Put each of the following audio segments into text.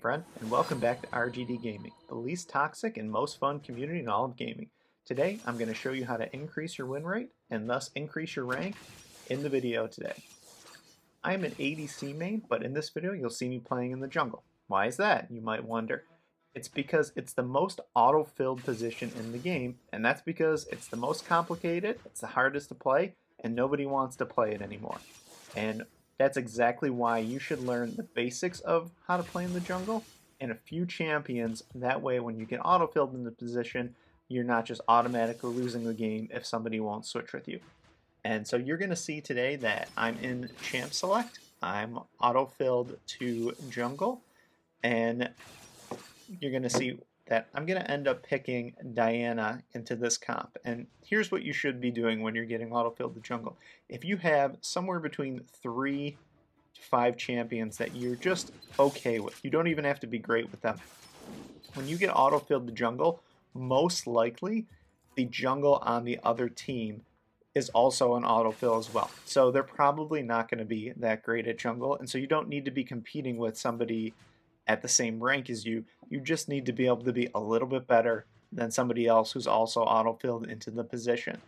friend, and welcome back to RGD Gaming, the least toxic and most fun community in all of gaming. Today, I'm going to show you how to increase your win rate and thus increase your rank in the video today. I'm an ADC main, but in this video, you'll see me playing in the jungle. Why is that, you might wonder? It's because it's the most auto-filled position in the game, and that's because it's the most complicated, it's the hardest to play, and nobody wants to play it anymore. And that's exactly why you should learn the basics of how to play in the jungle and a few champions. That way, when you get auto-filled in the position, you're not just automatically losing the game if somebody won't switch with you. And so you're going to see today that I'm in Champ Select. I'm auto-filled to jungle, and you're going to see that I'm going to end up picking Diana into this comp. And here's what you should be doing when you're getting autofilled to jungle. If you have somewhere between 3 to 5 champions that you're just okay with, you don't even have to be great with them. When you get autofilled to jungle, most likely the jungle on the other team is also an autofill as well. So they're probably not going to be that great at jungle, and so you don't need to be competing with somebody at the same rank as you. You just need to be able to be a little bit better than somebody else who's also auto-filled into the position.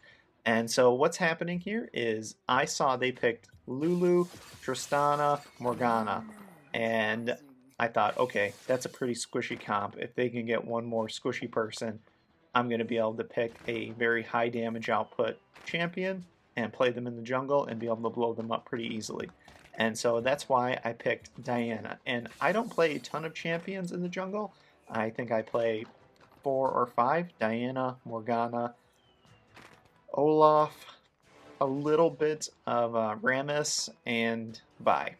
And so what's happening here is I saw they picked Lulu, Tristana, Morgana, and I thought, okay, that's a pretty squishy comp. If they can get one more squishy person, I'm going to be able to pick a very high damage output champion and play them in the jungle and be able to blow them up pretty easily. And so that's why I picked Diana. And I don't play a ton of champions in the jungle. I think I play 4 or 5. Diana, Morgana, Olaf, a little bit of Rammus, and Vi.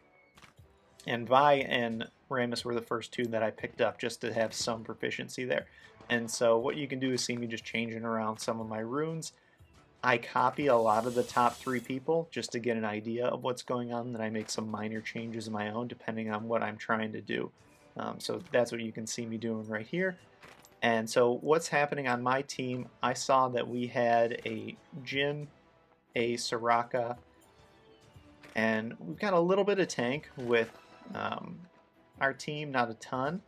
And Vi and Rammus were the first 2 that I picked up just to have some proficiency there. And so what you can do is see me just changing around some of my runes. I copy a lot of the top 3 people just to get an idea of what's going on, then I make some minor changes of my own depending on what I'm trying to do. So that's what you can see me doing right here. And so what's happening on my team, I saw that we had a Jhin, a Soraka, and we've got a little bit of tank with our team, not a ton.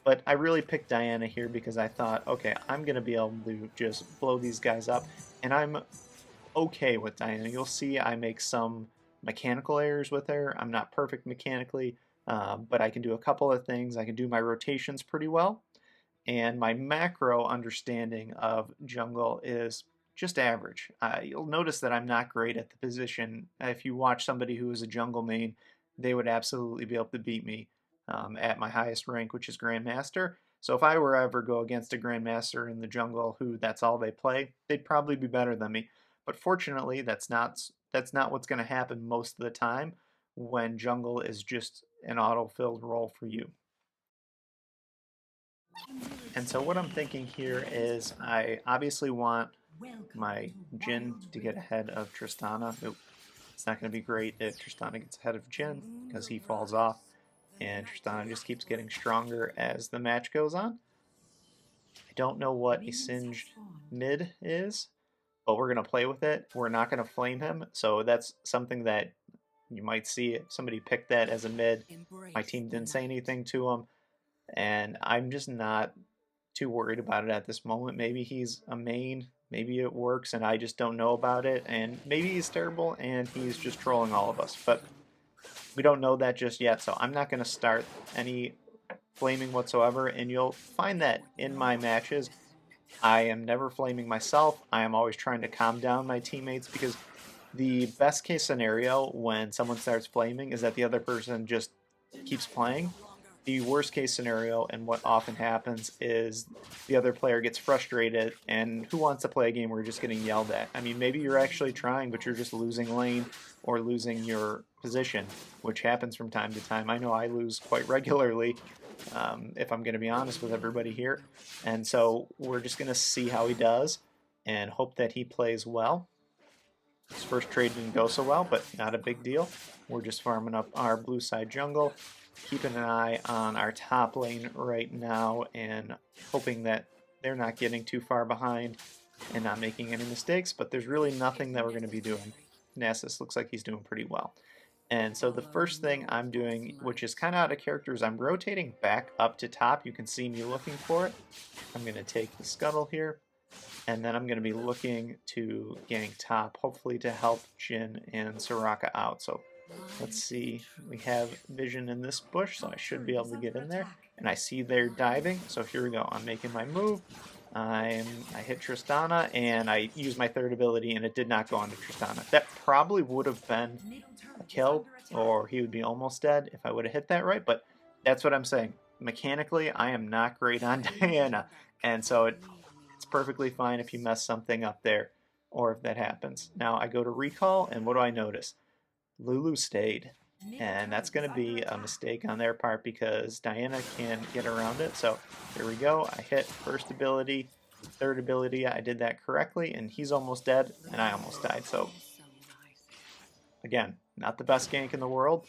But I really picked Diana here because I thought, okay, I'm going to be able to just blow these guys up. And I'm okay with Diana. You'll see I make some mechanical errors with her. I'm not perfect mechanically, but I can do a couple of things. I can do my rotations pretty well. And my macro understanding of jungle is just average. You'll notice that I'm not great at the position. If you watch somebody who is a jungle main, they would absolutely be able to beat me at my highest rank, which is Grandmaster. So if I were ever go against a Grandmaster in the jungle who that's all they play, they'd probably be better than me. But fortunately, that's not what's going to happen most of the time when jungle is just an auto-filled role for you. And so what I'm thinking here is I obviously want my Jhin to get ahead of Tristana. It's not going to be great if Tristana gets ahead of Jhin because he falls off. And Tristana just keeps getting stronger as the match goes on. I don't know what a singed mid is, but we're going to play with it. We're not going to flame him, so that's something that you might see. Somebody picked that as a mid. My team didn't say anything to him, and I'm just not too worried about it at this moment. Maybe he's a main, maybe it works, and I just don't know about it, and maybe he's terrible, and he's just trolling all of us, but we don't know that just yet, so I'm not going to start any flaming whatsoever, and you'll find that in my matches, I am never flaming myself. I am always trying to calm down my teammates because the best case scenario when someone starts flaming is that the other person just keeps playing. The worst case scenario, and what often happens, is the other player gets frustrated, and who wants to play a game where you're just getting yelled at? I mean, maybe you're actually trying, but you're just losing lane or losing your position, which happens from time to time. I know I lose quite regularly, if I'm going to be honest with everybody here. And so we're just going to see how he does and hope that he plays well. His first trade didn't go so well, but not a big deal. We're just farming up our blue side jungle, keeping an eye on our top lane right now and hoping that they're not getting too far behind and not making any mistakes, but there's really nothing that we're going to be doing. Nasus looks like he's doing pretty well. And so the first thing I'm doing, which is kind of out of character, is I'm rotating back up to top. You can see me looking for it. I'm going to take the scuttle here, and then I'm going to be looking to gank top, hopefully to help Jin and Soraka out. So let's see, we have vision in this bush, so I should be able to get in there. And I see they're diving, so here we go. I'm making my move. I hit Tristana, and I use my third ability, and it did not go onto Tristana. That probably would have been a kill, or he would be almost dead if I would have hit that right, but that's what I'm saying. Mechanically, I am not great on Diana, and so it's perfectly fine if you mess something up there, or if that happens. Now I go to recall, and what do I notice? Lulu stayed, and that's going to be a mistake on their part because Diana can get around it. So here we go. I hit first ability, third ability. I did that correctly, and he's almost dead, and I almost died. So again, not the best gank in the world.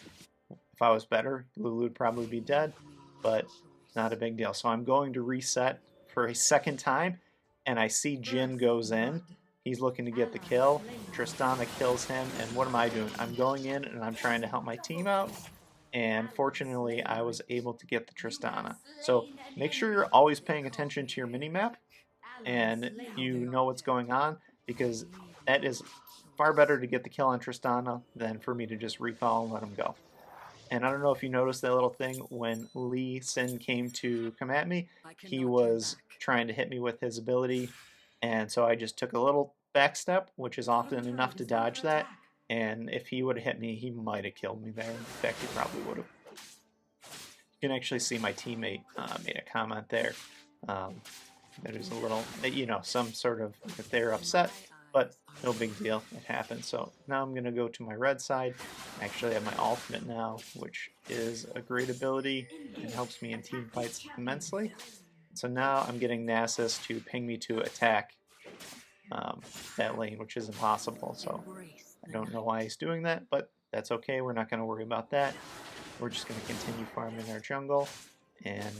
If I was better, Lulu would probably be dead, but not a big deal. So I'm going to reset for a second time, and I see Jin goes in. He's looking to get the kill. Tristana kills him, and what am I doing? I'm going in and I'm trying to help my team out, and fortunately I was able to get the Tristana. So make sure you're always paying attention to your minimap and you know what's going on, because that is far better to get the kill on Tristana than for me to just recall and let him go. And I don't know if you noticed that little thing when Lee Sin came to come at me, he was trying to hit me with his ability, and so I just took a little back step, which is often enough to dodge that, and if he would have hit me, he might have killed me there. In fact, he probably would have. You can actually see my teammate made a comment there. There's a little, some sort of, if they're upset, but no big deal, it happens. So now I'm going to go to my red side. I actually have my ultimate now, which is a great ability and helps me in team fights immensely. So now I'm getting Nasus to ping me to attack that lane, which is impossible. So I don't know why he's doing that, but that's okay. We're not going to worry about that. We're just going to continue farming our jungle and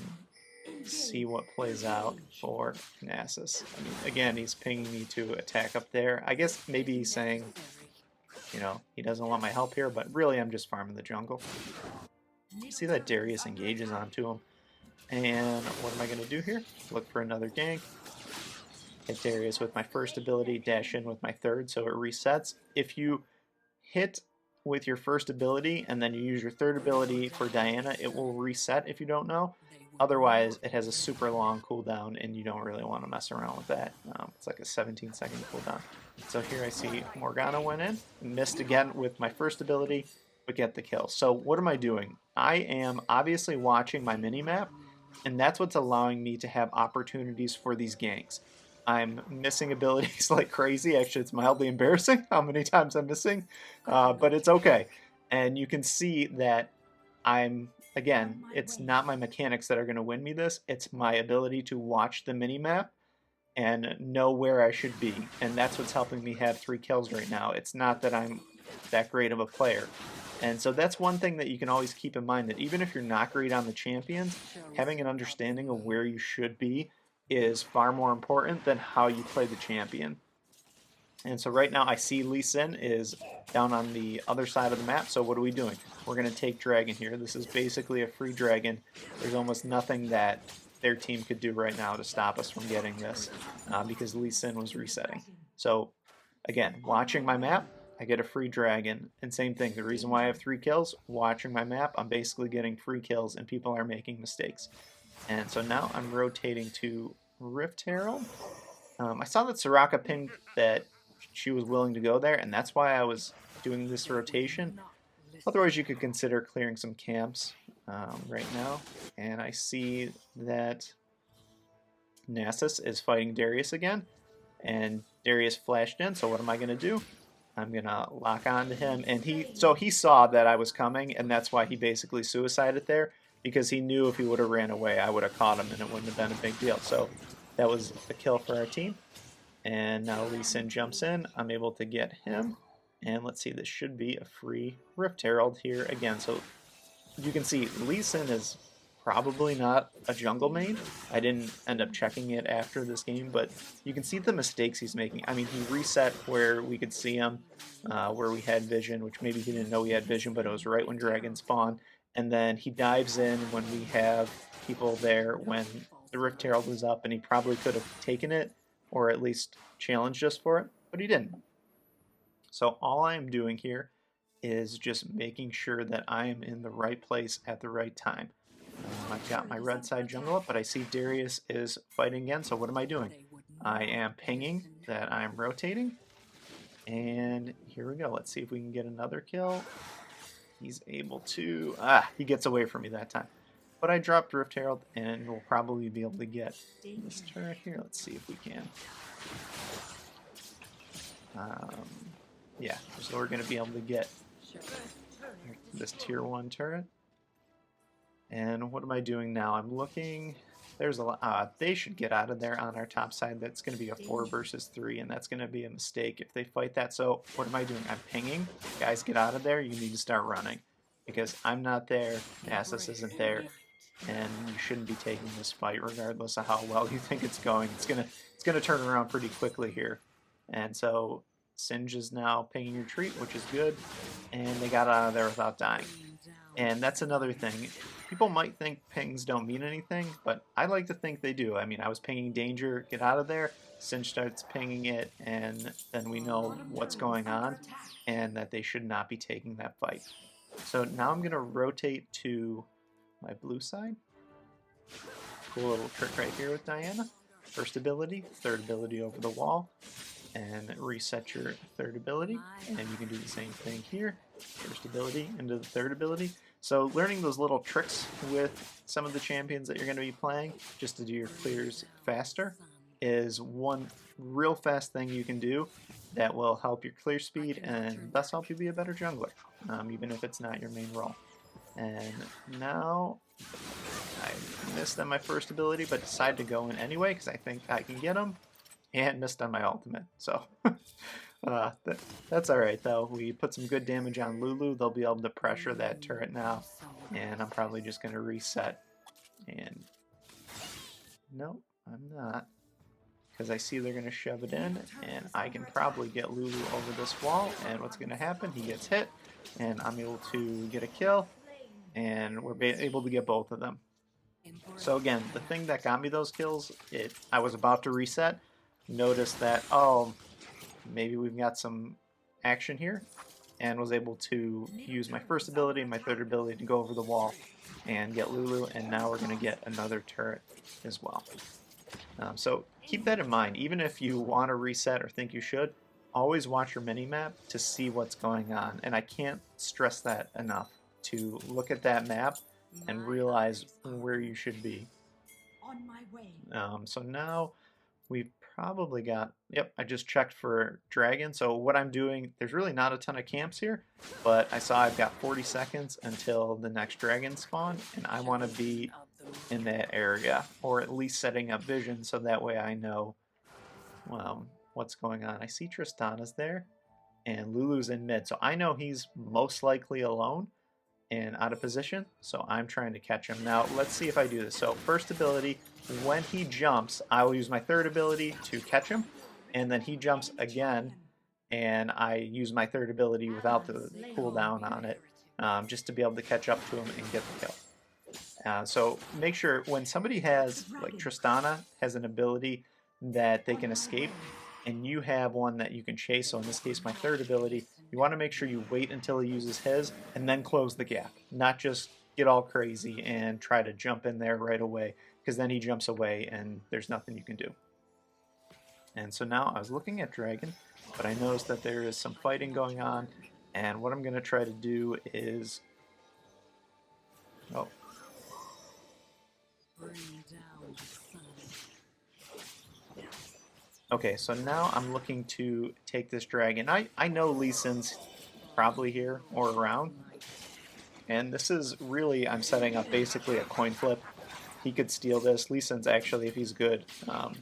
see what plays out for Nasus. I mean, again, he's pinging me to attack up there. I guess maybe he's saying, he doesn't want my help here, but really I'm just farming the jungle. See that Darius engages onto him. And what am I going to do here? Look for another gank. Hit Darius with my first ability, dash in with my third, so it resets. If you hit with your first ability and then you use your third ability for Diana, it will reset if you don't know. Otherwise, it has a super long cooldown, and you don't really want to mess around with that. It's like a 17-second cooldown. So here I see Morgana went in, missed again with my first ability, but get the kill. So what am I doing? I am obviously watching my minimap, and that's what's allowing me to have opportunities for these ganks. I'm missing abilities like crazy. Actually, it's mildly embarrassing how many times I'm missing, but it's okay. And you can see that again, it's not my mechanics that are going to win me this. It's my ability to watch the minimap and know where I should be. And that's what's helping me have 3 kills right now. It's not that I'm that great of a player. And so that's one thing that you can always keep in mind, that even if you're not great on the champions, having an understanding of where you should be is far more important than how you play the champion. And so right now I see Lee Sin is down on the other side of the map, so what are we doing? We're going to take Dragon here. This is basically a free Dragon. There's almost nothing that their team could do right now to stop us from getting this, because Lee Sin was resetting. So again, watching my map, I get a free Dragon. And same thing, the reason why I have 3 kills, watching my map, I'm basically getting free kills and people are making mistakes. And so now I'm rotating to Rift Herald. I saw that Soraka pinged that she was willing to go there, and that's why I was doing this rotation. Otherwise, you could consider clearing some camps right now. And I see that Nasus is fighting Darius again, and Darius flashed in, so what am I going to do? I'm going to lock onto him, and he saw that I was coming, and that's why he basically suicided there, because he knew if he would have ran away, I would have caught him, and it wouldn't have been a big deal. So that was a kill for our team. And now Lee Sin jumps in. I'm able to get him. And let's see, this should be a free Rift Herald here again. So you can see Lee Sin is probably not a jungle main. I didn't end up checking it after this game, but you can see the mistakes he's making. I mean, he reset where we could see him, where we had vision, which maybe he didn't know he had vision, but it was right when dragons spawn. And then he dives in when we have people there when the Rift Herald was up, and he probably could have taken it or at least challenged us for it, but he didn't. So all I'm doing here is just making sure that I am in the right place at the right time. I've got my red side jungle up, but I see Darius is fighting again, so what am I doing? I am pinging that I'm rotating, and here we go. Let's see if we can get another kill. He's able to... he gets away from me that time. But I dropped Rift Herald, and we'll probably be able to get this turret here. Let's see if we can. Yeah, so we're going to be able to get this tier 1 turret. And what am I doing now? I'm looking... There's a lot... they should get out of there on our top side. That's going to be a 4 versus 3, and that's going to be a mistake if they fight that. So what am I doing? I'm pinging. Guys, get out of there. You need to start running. Because I'm not there, Nasus isn't there, and you shouldn't be taking this fight regardless of how well you think it's going. It's gonna turn around pretty quickly here. And so Singe is now pinging retreat, which is good, and they got out of there without dying. And that's another thing. People might think pings don't mean anything, but I like to think they do. I mean, I was pinging danger, get out of there, Singe starts pinging it, and then we know what's going on, and that they should not be taking that fight. So now I'm going to rotate to my blue side. Cool little trick right here with Diana. First ability, third ability over the wall, and reset your third ability. And you can do the same thing here. First ability into the third ability. So learning those little tricks with some of the champions that you're going to be playing, just to do your clears faster, is one real fast thing you can do that will help your clear speed and thus help you be a better jungler, even if it's not your main role. And now I missed on my first ability, but decided to go in anyway because I think I can get him, and missed on my ultimate. So that's alright though. We put some good damage on Lulu. They'll be able to pressure that turret now, and I'm probably just going to reset. And nope, I'm not. Because I see they're going to shove it in, and I can probably get Lulu over this wall, and what's going to happen? He gets hit, and I'm able to get a kill, and we're able to get both of them. So again, the thing that got me those kills, I was about to reset, noticed that, oh, maybe we've got some action here, and was able to use my first ability and my third ability to go over the wall and get Lulu, and now we're going to get another turret as well. So keep that in mind. Even if you want to reset or think you should, always watch your mini-map to see what's going on. And I can't stress that enough, to look at that map and realize where you should be. So now we've probably got... Yep, I just checked for dragon. So what I'm doing, there's really not a ton of camps here, but I saw I've got 40 seconds until the next dragon spawn, and I want to be in that area, or at least setting up vision so that way I know what's going on. I see Tristana's there, and Lulu's in mid, so I know he's most likely alone and out of position, so I'm trying to catch him. Now, let's see if I do this. So, first ability, when he jumps, I will use my third ability to catch him, and then he jumps again, and I use my third ability without the cooldown on it, just to be able to catch up to him and get the kill. So make sure when somebody has, like Tristana has an ability that they can escape, and you have one that you can chase, so in this case my third ability, you want to make sure you wait until he uses his and then close the gap, not just get all crazy and try to jump in there right away, because then he jumps away and there's nothing you can do. And so now I was looking at dragon, but I noticed that there is some fighting going on, and what I'm going to try to do is... Oh. Okay, so now I'm looking to take this dragon. I know Lee Sin's probably here or around, and this is really, I'm setting up basically a coin flip. He could steal this. Lee Sin's actually, if he's good,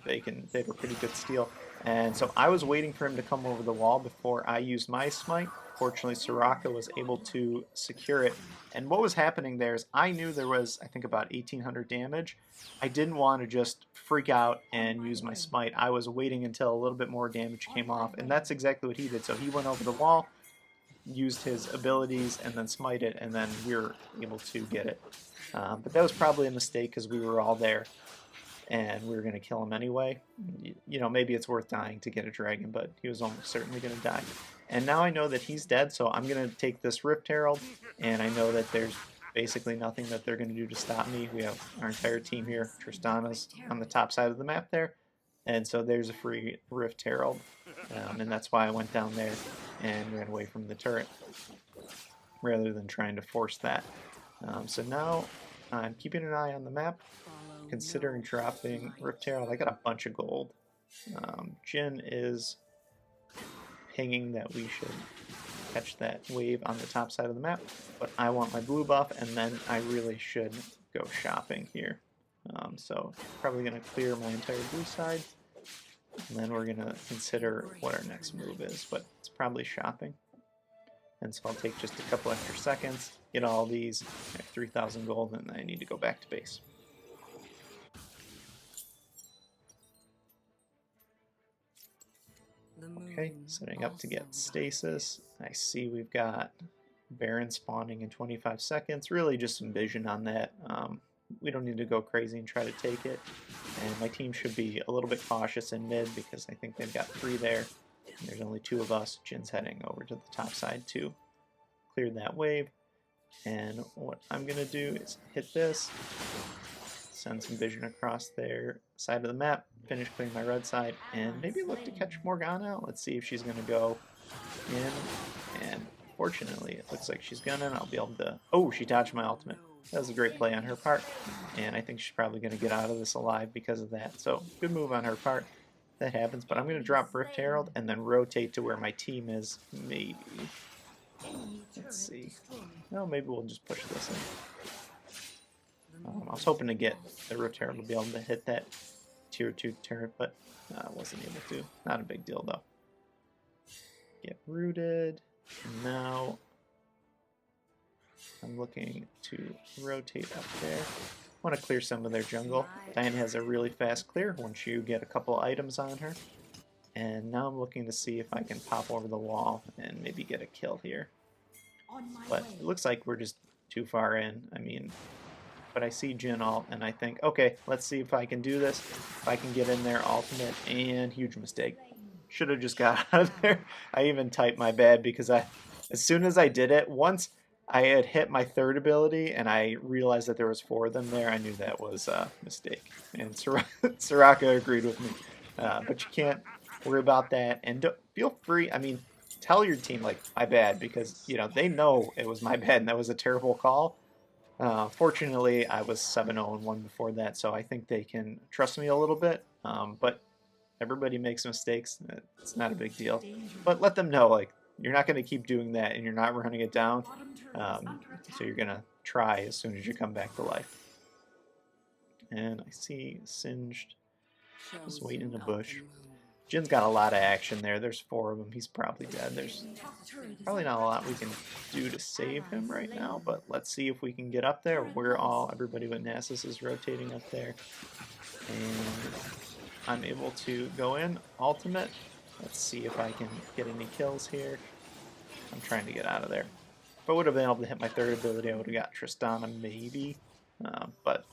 they have a pretty good steal. And so I was waiting for him to come over the wall before I used my smite. Fortunately, Soraka was able to secure it. And what was happening there is I knew there was, I think, about 1800 damage. I didn't want to just freak out and use my smite. I was waiting until a little bit more damage came off, and that's exactly what he did. So he went over the wall, used his abilities, and then smite it, and then we were able to get it. But that was probably a mistake because we were all there and we were going to kill him anyway. You know, maybe it's worth dying to get a dragon, but he was almost certainly going to die. And now I know that he's dead, so I'm going to take this Rift Herald, and I know that there's basically nothing that they're going to do to stop me. We have our entire team here. Tristana's on the top side of the map there, and so there's a free Rift Herald, and that's why I went down there and ran away from the turret, rather than trying to force that. So now I'm keeping an eye on the map, considering dropping Rift Herald. I got a bunch of gold. Jin is pinging that we should catch that wave on the top side of the map, but I want my blue buff, and then I really should go shopping here. So probably going to clear my entire blue side, and then we're going to consider what our next move is, but it's probably shopping. And so I'll take just a couple extra seconds, get all these, I have 3,000 gold, and I need to go back to base. Okay, setting up to get stasis. I see we've got Baron spawning in 25 seconds. Really just some vision on that. We don't need to go crazy and try to take it. And my team should be a little bit cautious in mid because I think they've got 3 there. And there's only 2 of us. Jin's heading over to the top side to clear that wave. And what I'm going to do is hit this, send some vision across their side of the map, finish clearing my red side, and maybe look to catch Morgana. Let's see if she's going to go in, and fortunately it looks like she's gonna, and I'll be able to... Oh, she dodged my ultimate. That was a great play on her part, and I think she's probably going to get out of this alive because of that. So good move on her part. That happens, but I'm going to drop Rift Herald and then rotate to where my team is, maybe. Let's see. No, maybe we'll just push this in. I was hoping to get the Rift Herald to be able to hit that tier 2 turret, but I wasn't able to. Not a big deal, though. Get rooted. And now I'm looking to rotate up there. I want to clear some of their jungle. Diane has a really fast clear once you get a couple items on her. And now I'm looking to see if I can pop over the wall and maybe get a kill here. But it looks like we're just too far in. I mean, but I see Jin ult, and I think, okay, let's see if I can do this. If I can get in there, ultimate, and huge mistake. Should have just got out of there. I even typed my bad because as soon as I did it, once I had hit my 3rd ability and I realized that there was 4 of them there, I knew that was a mistake. And Soraka agreed with me. But you can't worry about that. And feel free, I mean, tell your team, like, my bad, because, you know, they know it was my bad and that was a terrible call. Fortunately, I was 7-0-1 before that, so I think they can trust me a little bit. But everybody makes mistakes. It's not a big deal. But let them know, like, you're not going to keep doing that and you're not running it down. So you're going to try as soon as you come back to life. And I see Singed just waiting in the bush. Jin's got a lot of action there. There's 4 of them. He's probably dead. There's probably not a lot we can do to save him right now, but let's see if we can get up there. Everybody but Nasus is rotating up there. And I'm able to go in, ultimate. Let's see if I can get any kills here. I'm trying to get out of there. If I would have been able to hit my 3rd ability, I would have got Tristana maybe, but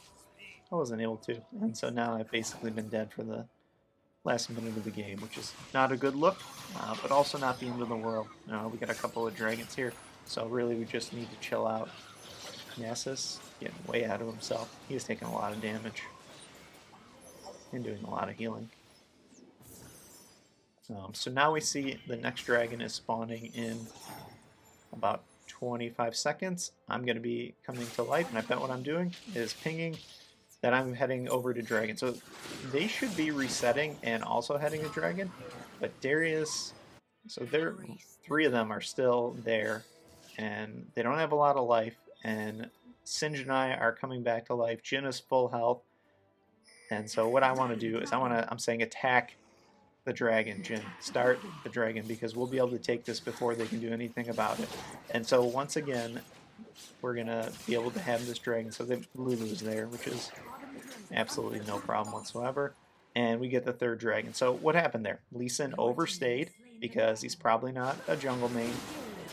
I wasn't able to. And so now I've basically been dead for the last minute of the game, which is not a good look, but also not the end of the world. We got a couple of dragons here, so really we just need to chill out. Nasus getting way out of himself. He's taking a lot of damage and doing a lot of healing. So now we see the next dragon is spawning in about 25 seconds. I'm going to be coming to life, and I bet what I'm doing is pinging that I'm heading over to dragon. So they should be resetting and also heading to dragon, but Darius, so 3 of them are still there, and they don't have a lot of life, and Singe and I are coming back to life. Jin is full health, and so what I want to do is I'm saying attack the dragon, Jin. Start the dragon, because we'll be able to take this before they can do anything about it. And so once again, we're going to be able to have this dragon. So the Lulu's there, which is absolutely no problem whatsoever. And we get the third dragon. So what happened there? Lee Sin overstayed because he's probably not a jungle main.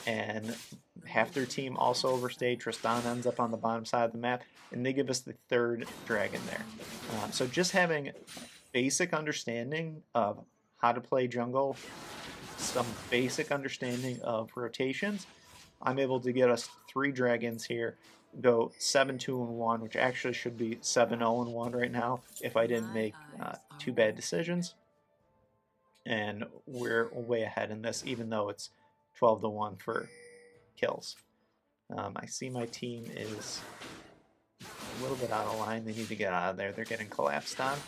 And half their team also overstayed. Tristan ends up on the bottom side of the map. And they give us the third dragon there. So just having basic understanding of how to play jungle, some basic understanding of rotations, I'm able to get us 3 dragons here, go 7-2-1, which actually should be 7-0-1 right now if I didn't make 2 bad decisions. And we're way ahead in this, even though it's 12-1 for kills. I see my team is a little bit out of line. They need to get out of there. They're getting collapsed on.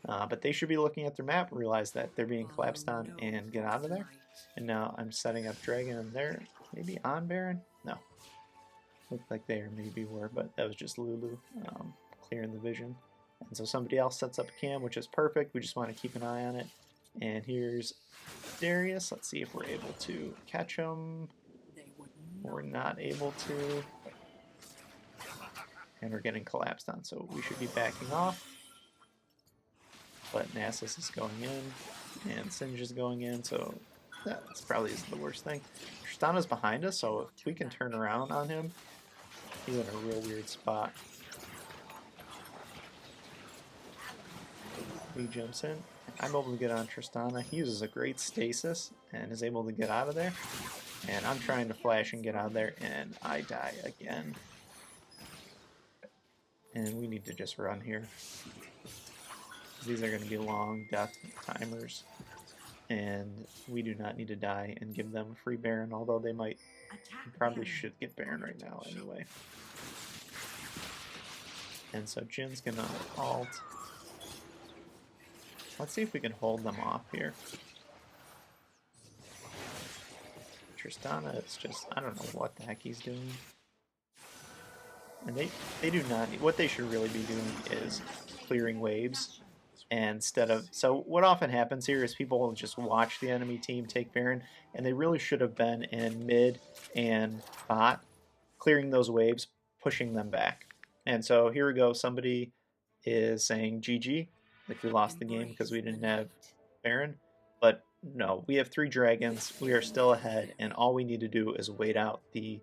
But they should be looking at their map, realize that they're being collapsed on, and get out of there. And now I'm setting up Dragon, and they're maybe on Baron? No. Looked like they maybe were, but that was just Lulu clearing the vision. And so somebody else sets up a cam, which is perfect. We just want to keep an eye on it. And here's Darius. Let's see if we're able to catch him. We're not able to. And we're getting collapsed on, so we should be backing off. But Nasus is going in, and Singe is going in, so that's probably isn't the worst thing. Tristana's behind us, so if we can turn around on him, he's in a real weird spot. He jumps in. I'm able to get on Tristana. He uses a great stasis and is able to get out of there. And I'm trying to flash and get out of there, and I die again. And we need to just run here. These are going to be long death timers. And we do not need to die and give them a free Baron, although they might. Probably should get Baron right now anyway. And so Jin's going to ult. Let's see if we can hold them off here. Tristana is just, I don't know what the heck he's doing. And they do not, what they should really be doing is clearing waves. And instead of, so what often happens here is people will just watch the enemy team take Baron, and they really should have been in mid and bot, clearing those waves, pushing them back. And so here we go, somebody is saying GG, like we lost the game because we didn't have Baron. But no, we have 3 dragons, we are still ahead, and all we need to do is wait out the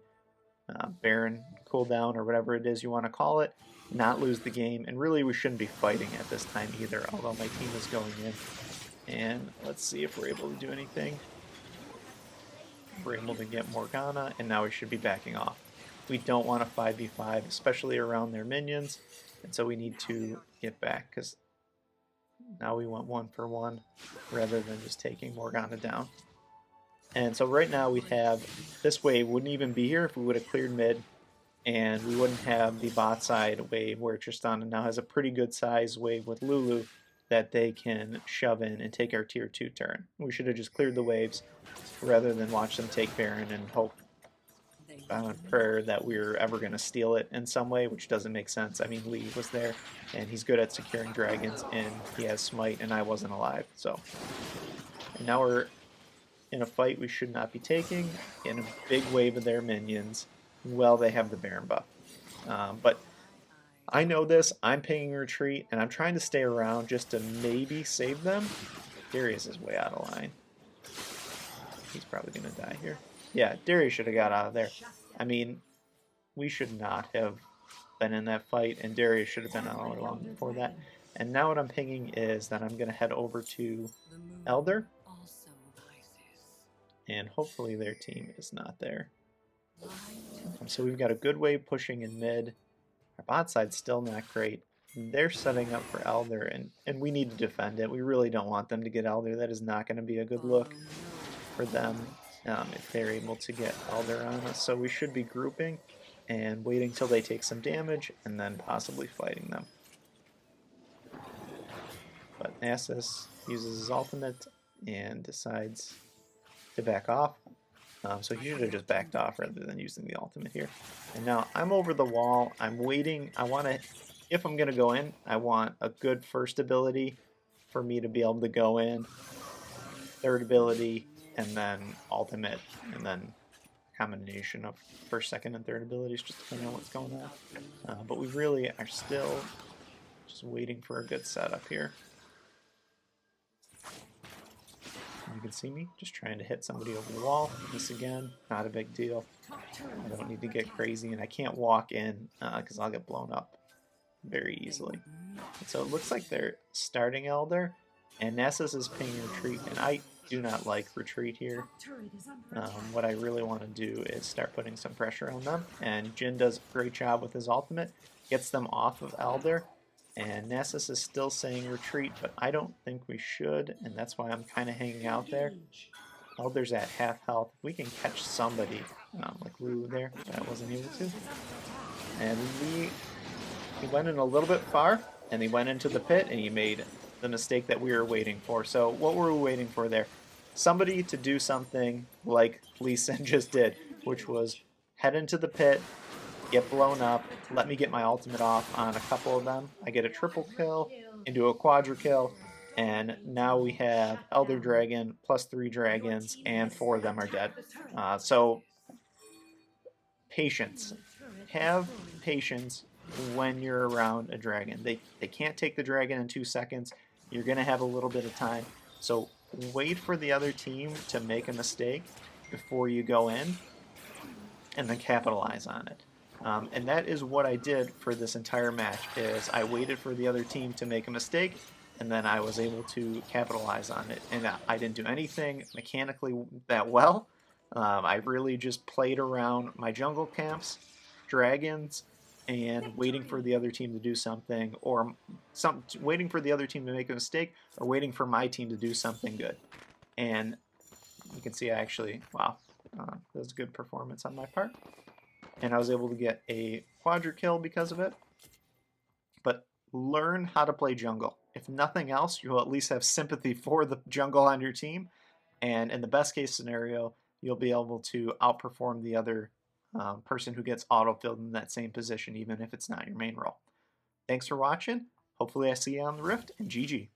Baron cooldown, or whatever it is you want to call it, not lose the game, and really we shouldn't be fighting at this time either, although my team is going in. And let's see if we're able to do anything. We're able to get Morgana, and now we should be backing off. We don't want a 5v5, especially around their minions, and so we need to get back, because now we want 1-for-1 rather than just taking Morgana down. And so right now we have, this wave wouldn't even be here if we would have cleared mid, and we wouldn't have the bot side wave where Tristana now has a pretty good size wave with Lulu that they can shove in and take our tier 2 turn. We should have just cleared the waves rather than watch them take Baron and hope on prayer that we were ever going to steal it in some way, which doesn't make sense. I mean, Lee was there, and he's good at securing dragons, and he has smite, and I wasn't alive. So, and now we're in a fight we should not be taking, in a big wave of their minions. Well, they have the Baron buff. But I know this, I'm pinging retreat, and I'm trying to stay around just to maybe save them. Darius is way out of line. He's probably going to die here. Yeah, Darius should have got out of there. I mean, we should not have been in that fight, and Darius should have been out all along before that. And now what I'm pinging is that I'm going to head over to Elder, and hopefully their team is not there. So we've got a good wave pushing in mid. Our bot side's still not great. They're setting up for Elder, and we need to defend it. We really don't want them to get Elder. That is not going to be a good look for them if they're able to get Elder on us. So we should be grouping and waiting till they take some damage and then possibly fighting them. But Nasus uses his ultimate and decides to back off. So he should have just backed off rather than using the ultimate here. And now I'm over the wall. I'm waiting. I want to, if I'm going to go in, I want a good first ability for me to be able to go in third ability, and then ultimate, and then combination of first, second, and third abilities, just depending on what's going on. But we really are still just waiting for a good setup here. You can see me just trying to hit somebody over the wall. This again, not a big deal. I don't need to get crazy, and I can't walk in because I'll get blown up very easily. So it looks like they're starting Elder, and Nessus is paying retreat, and I do not like retreat here. What I really want to do is start putting some pressure on them, and Jin does a great job with his ultimate, gets them off of Elder, and Nessus is still saying retreat, but I don't think we should, and that's why I'm kind of hanging out there. Elder's at half health. If we can catch somebody, like Lulu there, but I wasn't able to. And he went in a little bit far, and he went into the pit, and he made the mistake that we were waiting for. So what were we waiting for there? Somebody to do something like Lee Sin just did, which was head into the pit, get blown up, let me get my ultimate off on a couple of them. I get a triple kill into a quadra kill, and now we have Elder Dragon plus 3 dragons, and 4 of them are dead. So patience. Have patience when you're around a dragon. They can't take the dragon in 2 seconds. You're going to have a little bit of time. So wait for the other team to make a mistake before you go in, and then capitalize on it. And that is what I did for this entire match, is I waited for the other team to make a mistake, and then I was able to capitalize on it. And I didn't do anything mechanically that well. I really just played around my jungle camps, dragons, and waiting for the other team to do something, or waiting for the other team to make a mistake, or waiting for my team to do something good. And you can see I actually, wow, that was a good performance on my part. And I was able to get a quadra kill because of it. But learn how to play jungle. If nothing else, you'll at least have sympathy for the jungle on your team. And in the best case scenario, you'll be able to outperform the other person who gets auto-filled in that same position, even if it's not your main role. Thanks for watching. Hopefully I see you on the Rift, and GG.